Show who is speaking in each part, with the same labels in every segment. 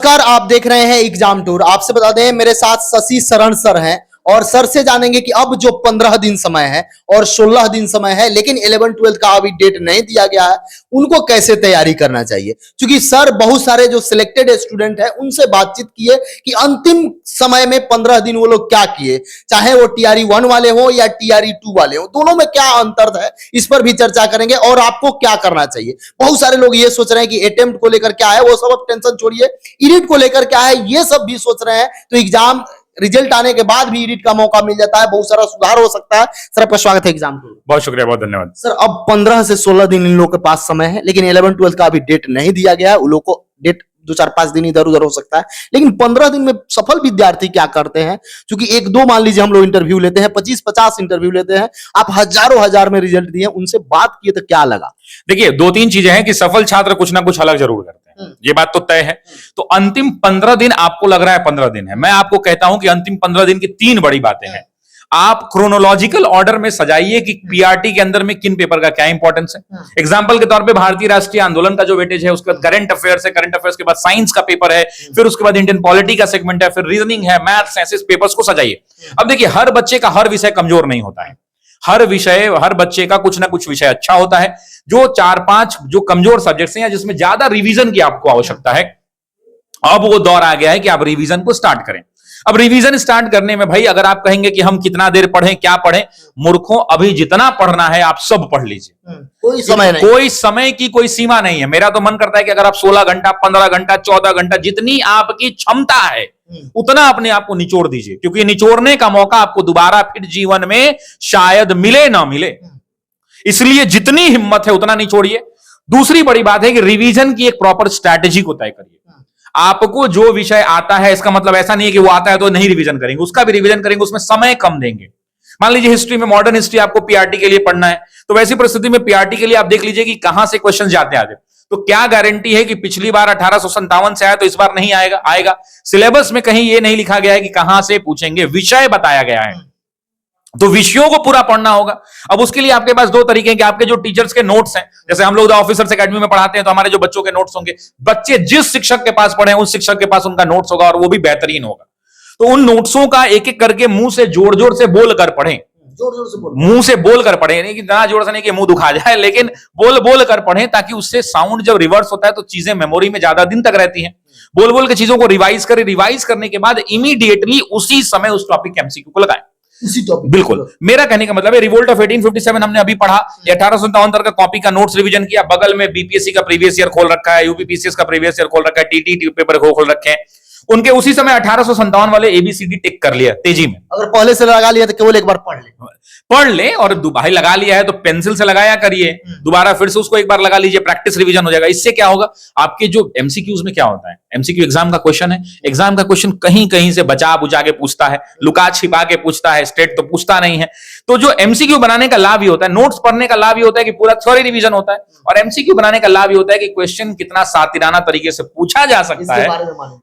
Speaker 1: नमस्कार, आप देख रहे हैं एग्जाम टूर। आपसे बता दें, मेरे साथ शशि शरण सर हैं और सर से जानेंगे कि अब जो 15 दिन समय है और 16 दिन समय है, लेकिन 11-12 का अभी डेट नहीं दिया गया है, उनको कैसे तैयारी करना चाहिए। क्योंकि सर बहुत सारे जो सिलेक्टेड स्टूडेंट हैं उनसे बातचीत किए कि अंतिम समय में 15 दिन वो लोग क्या किए, चाहे वो टीआरई 1 वाले हो या टीआरई 2 वाले हो, दोनों में क्या अंतर है, इस पर भी चर्चा करेंगे और आपको क्या करना चाहिए। बहुत सारे लोग ये सोच रहे हैं कि अटेम्प्ट को लेकर क्या है, वो सब अब टेंशन छोड़िए, इडिट को लेकर क्या है, ये सब भी सोच रहे हैं। तो एग्जाम रिजल्ट आने के बाद भी एडिट का मौका मिल जाता है, बहुत सारा सुधार हो सकता है। सर आपका स्वागत है एग्जाम टूर।
Speaker 2: बहुत शुक्रिया, बहुत धन्यवाद।
Speaker 1: सर अब 15 से 16 दिन इन लोगों के पास समय है, लेकिन 11-12 का अभी डेट नहीं दिया गया है। उन लोगों को डेट 2-4-5 दिन इधर उधर हो सकता है, लेकिन 15 दिन में सफल विद्यार्थी क्या करते हैं। क्योंकि 1-2 मान लीजिए हम लोग इंटरव्यू लेते हैं, 25-50 इंटरव्यू लेते हैं, आप हजारों हजार में रिजल्ट दिए, उनसे बात किए तो क्या लगा।
Speaker 2: देखिए, 2-3 चीजें हैं कि सफल छात्र कुछ ना कुछ अलग जरूर करते हैं, ये बात तो तय है। तो अंतिम 15 दिन आपको लग रहा है 15 दिन है, मैं आपको कहता हूं कि अंतिम 15 दिन की 3 बड़ी बातें हैं। आप क्रोनोलॉजिकल ऑर्डर में सजाइए कि पीआरटी के अंदर में किन पेपर का क्या इंपॉर्टेंस है। एग्जांपल के तौर पे भारतीय राष्ट्रीय आंदोलन का जो वेटेज है, उसके बाद करंट अफेयर्स है, करंट अफेयर्स के बाद साइंस का पेपर है, फिर उसके बाद इंडियन पॉलिटी का सेगमेंट है, फिर रीजनिंग है, मैथ्स, साइंस पेपर्स को सजाइए। अब देखिए, हर बच्चे का हर विषय कमजोर नहीं होता है, हर बच्चे का कुछ ना कुछ विषय अच्छा होता है। जो 4-5 जो कमजोर सब्जेक्ट्स हैं या जिसमें ज्यादा रिवीजन की आपको आवश्यकता है, अब वो दौर आ गया है कि आप रिवीजन को स्टार्ट करें। अब रिवीजन स्टार्ट करने में भाई, अगर आप कहेंगे कि हम कितना देर पढ़ें, क्या पढ़ें, मूर्खों, अभी जितना पढ़ना है आप सब पढ़ लीजिए।
Speaker 1: कोई समय नहीं,
Speaker 2: कोई समय की कोई सीमा नहीं है। मेरा तो मन करता है कि अगर आप 16 घंटा, 15 घंटा, 14 घंटा, जितनी आपकी क्षमता है उतना अपने आप को निचोड़ दीजिए, क्योंकि निचोड़ने का मौका आपको दोबारा फिर जीवन में शायद मिले ना मिले। इसलिए जितनी हिम्मत है उतना निचोड़िए। दूसरी बड़ी बात है कि रिवीजन की एक प्रॉपर स्ट्रैटेजी को तय करिए। आपको जो विषय आता है, इसका मतलब ऐसा नहीं है कि वो आता है तो नहीं रिवीजन करेंगे, उसका भी रिवीजन करेंगे, उसमें समय कम देंगे। मान लीजिए हिस्ट्री में, मॉडर्न हिस्ट्री आपको पीआरटी के लिए पढ़ना है, तो वैसी परिस्थिति में पीआरटी के लिए आप देख लीजिए कि कहां से क्वेश्चन जाते आते। तो क्या गारंटी है कि पिछली बार 1857 से आया तो इस बार नहीं आएगा? आएगा। सिलेबस में कहीं ये नहीं लिखा गया है कि कहां से पूछेंगे, विषय बताया गया है, तो विषयों को पूरा पढ़ना होगा। अब उसके लिए आपके पास 2 तरीके हैं कि आपके जो टीचर्स के नोट्स हैं, जैसे हम लोग द ऑफिसर्स एकेडमी में पढ़ाते हैं, तो हमारे जो बच्चों के नोट्स होंगे, बच्चे जिस शिक्षक के पास पढ़े उस शिक्षक के पास उनका नोट्स होगा और वो भी बेहतरीन होगा। तो उन नोट्सों का एक एक करके मुंह से जोर जोर से बोल कर पढ़ें, मुंह से बोल कर पढ़ें, नहीं कि इतना जोर से नहीं कि मुंह दुखा जाए, लेकिन बोल बोल कर पढ़ें, ताकि उससे साउंड जब रिवर्स होता है तो चीजें मेमोरी में ज्यादा दिन तक रहती हैं। बोल बोल के चीजों को रिवाइज करें, रिवाइज करने के बाद इमीडिएटली उसी समय उस टॉपिक के एमसीक्यू को लगाएं। बिल्कुल, मेरा कहने का मतलब है, रिवोल्ट ऑफ 1857 हमने अभी पढ़ा, 1857 तक का कॉपी का नोट्स रिवीजन किया, बगल में बीपीएससी का प्रीवियस ईयर खोल रखा है, यूपीपीसीएस का प्रीवियस ईयर खोल रखा है, टीटी पेपर खोल रखे हैं, उनके उसी समय 1857 वाले एबीसीडी टिक कर लिया तेजी में।
Speaker 1: अगर पहले से लगा लिया तो केवल एक बार पढ़ ले, और भाई लगा लिया है तो पेंसिल से लगाया करिए, दोबारा फिर से उसको एक बार लगा लीजिए, प्रैक्टिस रिवीजन हो जाएगा। इससे क्या होगा, आपके जो एमसीक्यूज में क्या होता है, एमसीक्यू एग्जाम का क्वेश्चन है, एग्जाम का क्वेश्चन कहीं कहीं से बचा बुझा के पूछता है, लुका छिपा के पूछता है, स्टेट तो पूछता नहीं है। तो जो एमसीक्यू बनाने का लाभ ही होता है, नोट्स पढ़ने का लाभ ही होता है कि पूरा थ्योरी रिवीजन होता है, और एमसीक्यू बनाने का लाभ ही होता है कि क्वेश्चन कितना सातिराना तरीके से पूछा जा सकता है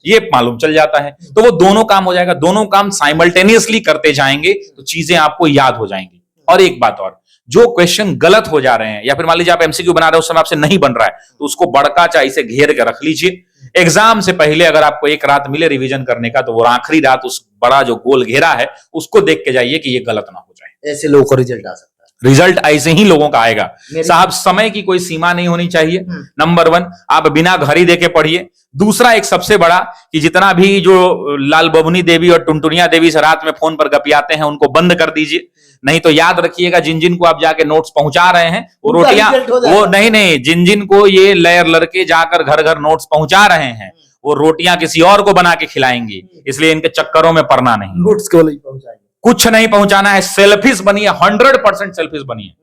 Speaker 1: ये मालूम चल जाता है। तो वो दोनों काम हो जाएगा, दोनों काम साइमल्टेनियसली करते जाएंगे तो चीजें आपको याद हो जाएंगी। और एक बात और, जो क्वेश्चन गलत हो जा रहे हैं, या फिर मान लीजिए आप एमसीक्यू बना रहे हो, उस समय आपसे नहीं बन रहा है, तो उसको बड़का चाई से घेर के रख लीजिए। एग्जाम से पहले अगर आपको एक रात मिले रिवीजन करने का, तो वो आखिरी रात उस बड़ा जो गोल घेरा है उसको देख के जाइए कि ये गलत ना हो जाए। ऐसे लोगों को रिजल्ट आ सकता है,
Speaker 2: रिजल्ट ऐसे ही लोगों का आएगा साहब। समय की कोई सीमा नहीं होनी चाहिए, नंबर 1। आप बिना घड़ी देके पढ़िए। दूसरा, एक सबसे बड़ा, कि जितना भी जो लाल बबुनी देवी और टुनटुनिया देवी से रात में फोन पर गपियाते हैं उनको बंद कर दीजिए। नहीं तो याद रखिएगा, जिन जिन को आप जाके नोट्स पहुंचा रहे हैं वो रोटियां, वो नहीं, जिन जिन को ये लेयर लड़के जाकर घर घर नोट्स पहुंचा रहे हैं वो रोटियां किसी और को बना के खिलाएंगी। इसलिए इनके चक्करों में पड़ना नहीं,
Speaker 1: नोट्स को नहीं पहुंचाएंगे,
Speaker 2: कुछ नहीं पहुंचाना है। सेल्फिश बनिए, 100% सेल्फिश बनिए,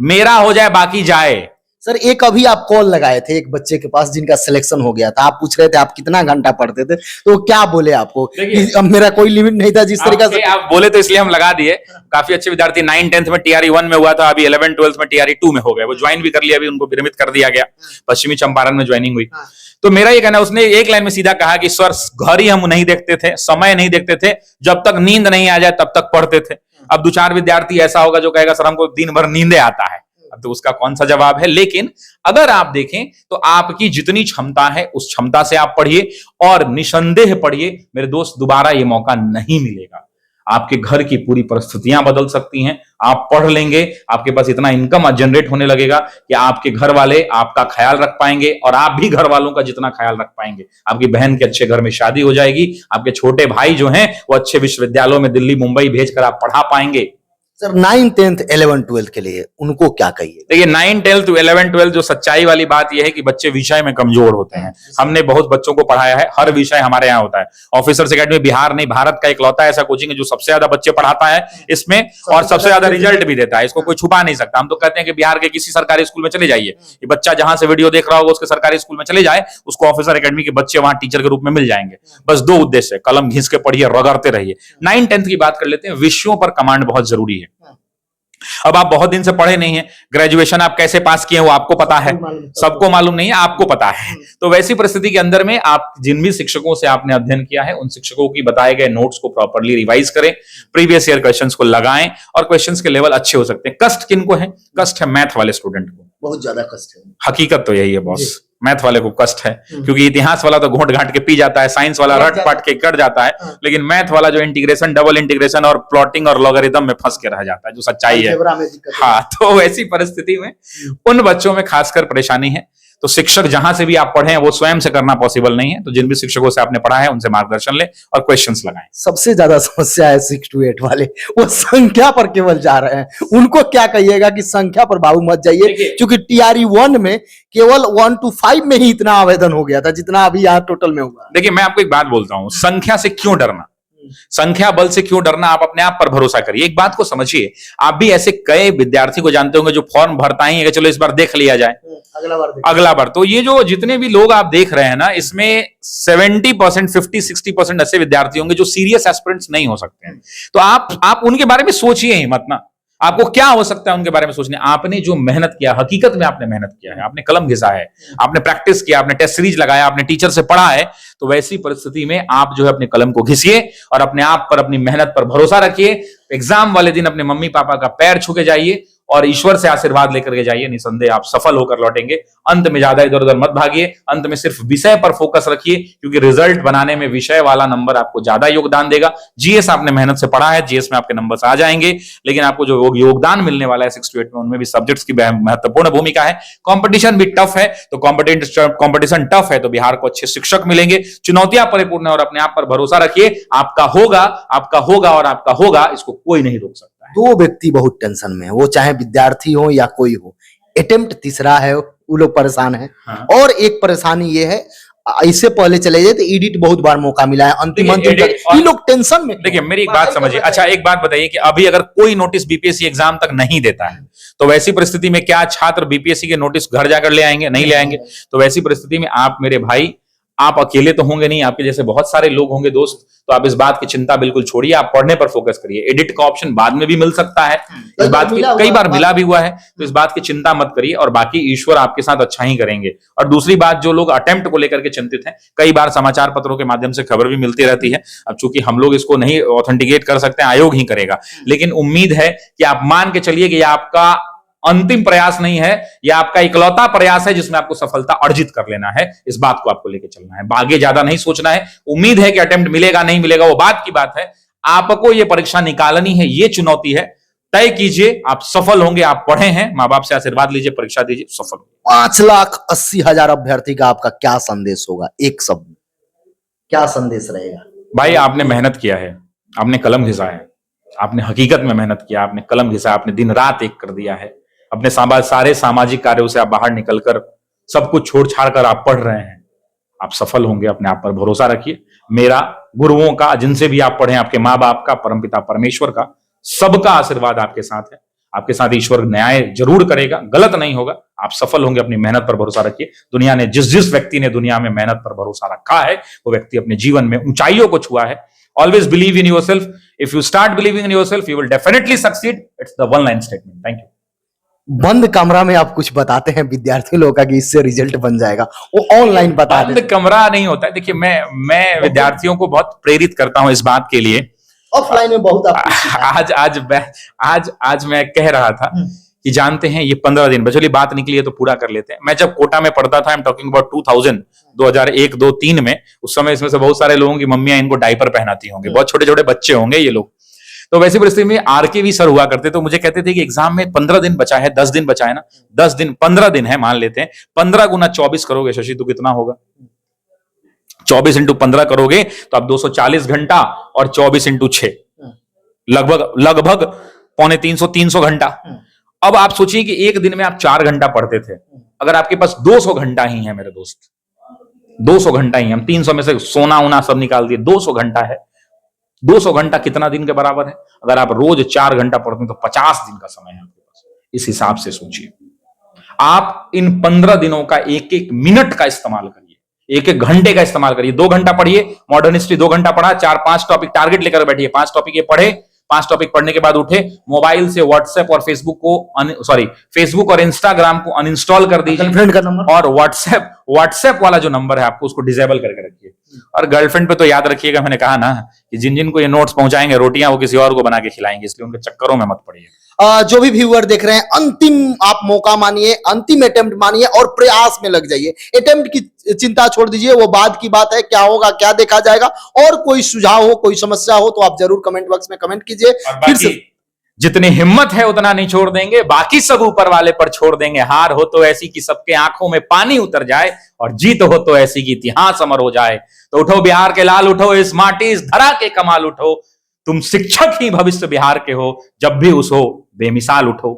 Speaker 2: मेरा हो जाए बाकी जाए।
Speaker 1: सर एक अभी आप कॉल लगाए थे एक बच्चे के पास जिनका सिलेक्शन हो गया था, आप पूछ रहे थे आप कितना घंटा पढ़ते थे, तो क्या बोले आपको? अब मेरा कोई लिमिट नहीं था, जिस तरीके से
Speaker 2: आप बोले तो इसलिए हम लगा दिए। काफी अच्छे विद्यार्थी 9-10th में टीआरई 1 में हुआ था, अभी 11-12 में टीआरई 2 में हो गए, वो ज्वाइन भी कर लिया, अभी उनको विरमित कर दिया गया, पश्चिमी चंपारण में ज्वाइनिंग हुई। तो मेरा ये कहना, उसने एक लाइन में सीधा कहा कि सर घड़ी हम नहीं देखते थे, समय नहीं देखते थे, जब तक नींद नहीं आ जाए तब तक पढ़ते थे। अब 2-4 विद्यार्थी ऐसा होगा जो कहेगा सर हमको दिन भर नींदे आता है,
Speaker 1: तो उसका कौन सा जवाब है। लेकिन अगर आप देखें तो आपकी जितनी क्षमता है उस क्षमता से आप पढ़िए और निसंदेह पढ़िए मेरे दोस्त, दोबारा ये मौका नहीं मिलेगा। आपके घर की पूरी परिस्थितियां बदल सकती हैं, आप पढ़ लेंगे, आपके पास इतना इनकम जनरेट होने लगेगा कि आपके घर वाले आपका ख्याल रख पाएंगे और आप भी घर वालों का जितना ख्याल रख पाएंगे। आपकी बहन के अच्छे घर में शादी हो जाएगी, आपके छोटे भाई जो हैं वो अच्छे विश्वविद्यालयों में दिल्ली मुंबई भेजकर आप पढ़ा पाएंगे।
Speaker 3: सर 9, 10, 11, 12 के लिए उनको क्या कहिए?
Speaker 1: देखिए 9, 10, 11, 12 जो सच्चाई वाली बात यह है कि बच्चे विषय में कमजोर होते हैं। हमने बहुत बच्चों को पढ़ाया है, हर विषय हमारे यहाँ होता है। ऑफिसर्स एकेडमी बिहार नहीं, भारत का इकलौता ऐसा कोचिंग है जो सबसे ज्यादा बच्चे पढ़ाता है इसमें और सबसे ज्यादा रिजल्ट भी देता है। इसको कोई छुपा नहीं सकता। हम तो कहते हैं कि बिहार के किसी सरकारी स्कूल में चले जाइए, ये बच्चा जहां से वीडियो देख रहा होगा उसके सरकारी स्कूल में चले जाए, उसको ऑफिसर एकेडमी के बच्चे वहां टीचर के रूप में मिल जाएंगे। बस 2 उद्देश्य है, कलम घिस के पढ़िए, रगड़ते रहिए। 9, 10 की बात कर लेते हैं। विषयों पर कमांड बहुत जरूरी है। अब आप बहुत दिन से पढ़े नहीं है, ग्रेजुएशन आप कैसे पास किए वो आपको पता है, सबको मालूम नहीं है, आपको पता है। तो वैसी परिस्थिति के अंदर में आप जिन भी शिक्षकों से आपने अध्ययन किया है उन शिक्षकों की बताए गए नोट्स को प्रॉपर्ली रिवाइज करें, प्रीवियस ईयर क्वेश्चंस को लगाएं और क्वेश्चंस के लेवल अच्छे हो सकते हैं। कष्ट किनको है? कष्ट है मैथ वाले स्टूडेंट को,
Speaker 3: बहुत ज्यादा कष्ट है।
Speaker 1: हकीकत तो यही है बॉस, मैथ वाले को कष्ट है क्योंकि इतिहास वाला तो घोट घाट के पी जाता है, साइंस वाला रट पट के कट जाता है, लेकिन मैथ वाला जो इंटीग्रेशन, डबल इंटीग्रेशन और प्लॉटिंग और लॉगरिथम में फंस के रह जाता है, जो सच्चाई है। हाँ, तो वैसी परिस्थिति में उन बच्चों में खासकर परेशानी है। तो शिक्षक जहां से भी आप पढ़े हैं वो स्वयं से करना पॉसिबल नहीं है, तो जिन भी शिक्षकों से आपने पढ़ा है उनसे मार्गदर्शन ले और क्वेश्चंस लगाएं।
Speaker 3: सबसे ज्यादा समस्या है 6 to 8 वाले, वो संख्या पर केवल जा रहे हैं। उनको क्या कहिएगा कि संख्या पर बाबू मत जाइए, क्योंकि TRE 1 में केवल 1 to 5 में ही इतना आवेदन हो गया था जितना अभी यहाँ टोटल में हुआ।
Speaker 1: देखिए मैं आपको एक बात बोलता हूं, संख्या से क्यों डरना, संख्या बल से क्यों डरना, आप अपने आप पर भरोसा करिए। एक बात को समझिए, आप भी ऐसे कई विद्यार्थी को जानते होंगे जो फॉर्म भरता ही है कि चलो इस बार देख लिया जाए, अगला बार। तो ये जो जितने भी लोग आप देख रहे हैं ना, इसमें 70%, 50-60% ऐसे विद्यार्थी होंगे जो सीरियस एस्पिरेंट्स नहीं हो सकते हैं। तो आप उनके बारे में सोचिए ही मत ना, आपको क्या हो सकता है उनके बारे में सोचने। आपने जो मेहनत किया, हकीकत में आपने मेहनत किया है, आपने कलम घिसा है, आपने प्रैक्टिस किया, आपने टेस्ट सीरीज लगाया, आपने टीचर से पढ़ा है, तो वैसी परिस्थिति में आप जो है अपने कलम को घिसिए और अपने आप पर, अपनी मेहनत पर भरोसा रखिए। एग्जाम वाले दिन अपने मम्मी पापा का पैर छू के जाइए और ईश्वर से आशीर्वाद लेकर के जाइए, निसंदेह आप सफल होकर लौटेंगे। अंत में ज्यादा इधर उधर मत भागिए, अंत में सिर्फ विषय पर फोकस रखिए, क्योंकि रिजल्ट बनाने में विषय वाला नंबर आपको ज्यादा योगदान देगा। जीएस आपने मेहनत से पढ़ा है, जीएस में आपके नंबर्स आ जाएंगे, लेकिन आपको जो योगदान मिलने वाला है 6 to 8 में, उनमें भी सब्जेक्ट्स की महत्वपूर्ण भूमिका है। कंपटीशन भी टफ है, तो कंपटीशन टफ है तो बिहार को अच्छे शिक्षक मिलेंगे। चुनौतियां परिपूर्ण है और अपने आप पर भरोसा रखिए, आपका होगा, आपका होगा और आपका होगा, इसको कोई नहीं रोक सकता।
Speaker 3: 2 व्यक्ति बहुत टेंशन में है, वो चाहे विद्यार्थी हो या कोई हो। अटेम्प्ट तीसरा है, वो लोग परेशान है।
Speaker 1: हाँ।
Speaker 3: और एक परेशानी ये है, इससे पहले चले जाए तो एडिट बहुत बार मौका मिला है, अंतिम ये लोग टेंशन में।
Speaker 1: देखिए मेरी एक बात समझिए, अच्छा एक बात बताइए कि अभी अगर कोई नोटिस बीपीएससी एग्जाम तक नहीं देता है तो वैसी परिस्थिति में क्या छात्र बीपीएससी के नोटिस घर जाकर ले आएंगे? नहीं ले आएंगे। तो वैसी परिस्थिति में आप मेरे भाई, आप अकेले तो होंगे नहीं, आपके जैसे बहुत सारे लोग होंगे दोस्त, तो आप इस बात की चिंता बिल्कुल छोड़िए, आप पढ़ने पर फोकस करिए। एडिट का ऑप्शन बाद में भी मिल सकता है, इस बात की कई बार मिला भी हुआ है, तो इस बात की चिंता मत करिए और बाकी ईश्वर आपके साथ अच्छा ही करेंगे। और दूसरी बात, जो लोग अटेम्प्ट को लेकर के चिंतित हैं, कई बार समाचार पत्रों के माध्यम से खबर भी मिलती रहती है। अब चूंकि हम लोग इसको नहीं ऑथेंटिकेट कर सकते, आयोग ही करेगा, लेकिन उम्मीद है कि आप मान के चलिए कि आपका अंतिम प्रयास नहीं है, यह आपका इकलौता प्रयास है जिसमें आपको सफलता अर्जित कर लेना है। इस बात को आपको लेकर चलना है, आगे ज्यादा नहीं सोचना है। उम्मीद है कि अटेम्प्ट मिलेगा नहीं मिलेगा वो बात की बात है, आपको ये परीक्षा निकालनी है, ये चुनौती है, तय कीजिए, आप सफल होंगे। आप पढ़े हैं, माँ बाप से आशीर्वाद लीजिए, परीक्षा दीजिए, सफल।
Speaker 3: 5,80,000 अभ्यर्थी का आपका क्या संदेश होगा? एक शब्द क्या संदेश रहेगा?
Speaker 1: भाई आपने मेहनत किया है, आपने कलम घिसा है, आपने हकीकत में मेहनत किया, आपने कलम घिसा, आपने दिन रात एक कर दिया है, अपने सारे सामाजिक कार्यों से आप बाहर निकलकर सब कुछ छोड़ छाड़ कर आप पढ़ रहे हैं, आप सफल होंगे। अपने आप पर भरोसा रखिए। मेरा, गुरुओं का, जिनसे भी आप पढ़े, आपके माँ बाप का, परमपिता परमेश्वर का, सबका आशीर्वाद आपके साथ है। आपके साथ ईश्वर न्याय जरूर करेगा, गलत नहीं होगा, आप सफल होंगे। अपनी मेहनत पर भरोसा रखिए। दुनिया ने जिस व्यक्ति ने दुनिया में मेहनत पर भरोसा रखा है, वो व्यक्ति अपने जीवन में ऊंचाइयों को छुआ है। Always believe in yourself. If you start believing in yourself, you will definitely succeed. It's the one line statement. Thank you.
Speaker 3: बंद कमरा में आप कुछ बताते हैं विद्यार्थी लोगों का कि इससे रिजल्ट बन जाएगा, वो ऑनलाइन बता
Speaker 1: बंद कमरा नहीं होता है। देखिए मैं विद्यार्थियों को बहुत प्रेरित करता हूं इस बात के लिए।
Speaker 3: ऑफलाइन में बहुत
Speaker 1: आज मैं कह रहा था कि जानते हैं ये 15 दिन, चलिए बात निकली है तो पूरा कर लेते हैं। मैं जब कोटा में पढ़ता था, आई एम टॉकिंग अबाउट 2001, 2, 3 में, उस समय इसमें से बहुत सारे लोगों की मम्मियां इनको डायपर पहनाती होंगे, बहुत छोटे छोटे बच्चे होंगे ये लोग। तो वैसी परिस्थिति में आरकेवी सर हुआ करते, तो मुझे कहते थे कि एग्जाम में 15 दिन बचा है, 10 दिन बचा है ना, 10 दिन 15 दिन है मान लेते हैं, 15 गुना 24 करोगे शशि तो कितना होगा? 24 इंटू 15 करोगे तो आप 240 घंटा, और 24 इंटू 6 लगभग 250-300 घंटा। अब आप सोचिए कि एक दिन में आप 4 घंटा पढ़ते थे, अगर आपके पास 200 घंटा ही है मेरे दोस्त, 200 घंटा ही, हम 300 में से सोना उना सब निकाल दिए, 200 घंटा है। 200 घंटा कितना दिन के बराबर है? अगर आप रोज 4 घंटा पढ़ते हैं तो 50 दिन का समय है आपके पास। इस हिसाब से सोचिए, आप इन 15 दिनों का एक एक मिनट का इस्तेमाल करिए, एक एक घंटे का इस्तेमाल करिए। 2 घंटा पढ़िए, मॉडर्न हिस्ट्री 2 घंटा पढ़ा, 4-5 टॉपिक टारगेट लेकर बैठिए, 5 टॉपिक ये पढ़े, 5 टॉपिक पढ़ने के बाद उठे, मोबाइल से व्हाट्सएप और फेसबुक और इंस्टाग्राम को अनइंस्टॉल कर दीजिए,
Speaker 3: गर्लफ्रेंड का नंबर
Speaker 1: और व्हाट्सएप वाला जो नंबर है आपको उसको डिसेबल करके रखिए। और गर्लफ्रेंड पे तो याद रखिएगा, मैंने कहा ना कि जिन जिन को ये नोट्स पहुंचाएंगे रोटियां वो किसी और को बना के खिलाएंगे, इसलिए उनके चक्करों में मत पड़िए।
Speaker 3: जो भी व्यूअर देख रहे हैं, अंतिम आप मौका मानिए, अंतिम अटेम्प्ट मानिए और प्रयास में लग जाइए। अटेम्प्ट की चिंता छोड़ दीजिए, वो बाद की बात है, क्या होगा क्या देखा जाएगा। और कोई सुझाव हो, कोई समस्या हो तो आप जरूर कमेंट बॉक्स में कमेंट कीजिए। फिर से
Speaker 1: जितनी हिम्मत है उतना नहीं छोड़ देंगे, बाकी सब ऊपर वाले पर छोड़ देंगे। हार हो तो ऐसी कि सबके आंखों में पानी उतर जाए, और जीत हो तो ऐसी कि इतिहास अमर हो जाए। तो उठो बिहार के लाल, उठो इस माटी इस धरा के कमाल, उठो तुम शिक्षक ही भविष्य बिहार के हो, जब भी उस हो बेमिसाल उठो।